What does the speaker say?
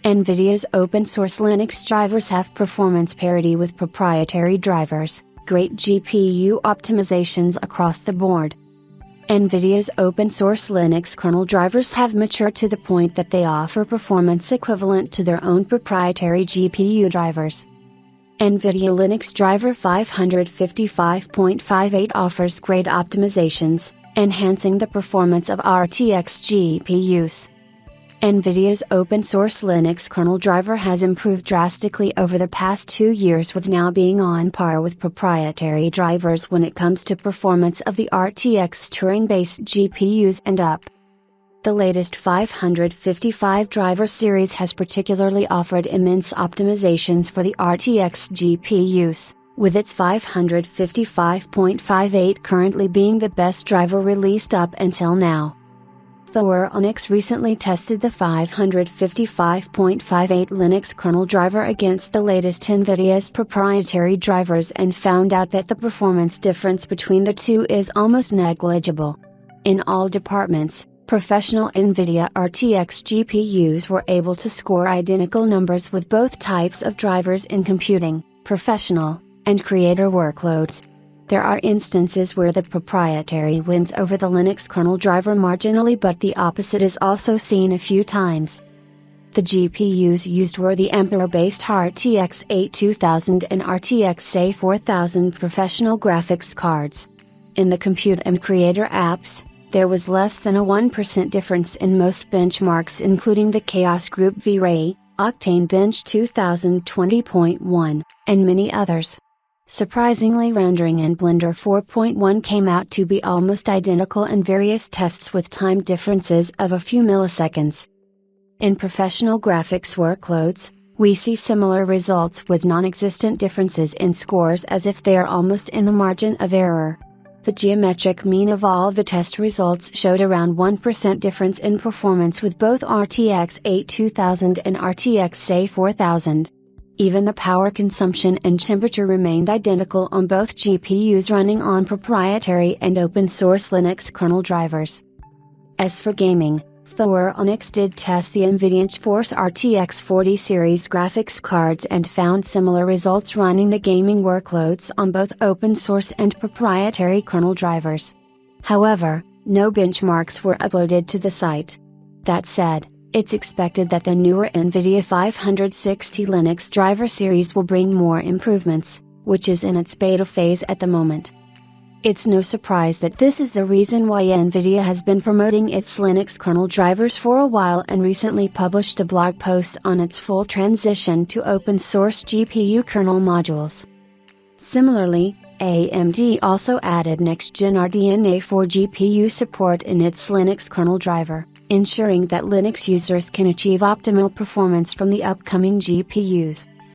NVIDIA's open-source Linux drivers have performance parity with proprietary drivers, great GPU optimizations across the board. NVIDIA's open-source Linux kernel drivers have matured to the point that they offer performance equivalent to their own proprietary GPU drivers. NVIDIA Linux Driver 555.58 offers great optimizations, enhancing the performance of RTX GPUs. NVIDIA's open-source Linux kernel driver has improved drastically over the past 2 years, with now being on par with proprietary drivers when it comes to performance of the RTX Turing-based GPUs and up. The latest 555 driver series has particularly offered immense optimizations for the RTX GPUs, with its 555.58 currently being the best driver released up until now. Onyx recently tested the 555.58 Linux kernel driver against the latest NVIDIA's proprietary drivers and found out that the performance difference between the two is almost negligible. In all departments, professional NVIDIA RTX GPUs were able to score identical numbers with both types of drivers in computing, professional, and creator workloads. There are instances where the proprietary wins over the Linux kernel driver marginally, but the opposite is also seen a few times. The GPUs used were the Emperor-based RTX 8000 and RTX A4000 professional graphics cards. In the Compute and Creator apps, there was less than a 1% difference in most benchmarks, including the Chaos Group V-Ray, Octane Bench 2020.1, and many others. Surprisingly, Rendering and Blender 4.1 came out to be almost identical in various tests with time differences of a few milliseconds. In professional graphics workloads, we see similar results with non-existent differences in scores, as if they are almost in the margin of error. The geometric mean of all the test results showed around 1% difference in performance with both RTX 8000 and RTX A4000. Even the power consumption and temperature remained identical on both GPUs running on proprietary and open-source Linux kernel drivers. As for gaming, Onyx did test the NVIDIA GeForce RTX 40 series graphics cards and found similar results running the gaming workloads on both open-source and proprietary kernel drivers. However, no benchmarks were uploaded to the site. That said, it's expected that the newer NVIDIA 560 Linux driver series will bring more improvements, which is in its beta phase at the moment. It's no surprise that this is the reason why NVIDIA has been promoting its Linux kernel drivers for a while and recently published a blog post on its full transition to open-source GPU kernel modules. Similarly, AMD also added next-gen RDNA 4 GPU support in its Linux kernel driver, ensuring that Linux users can achieve optimal performance from the upcoming GPUs.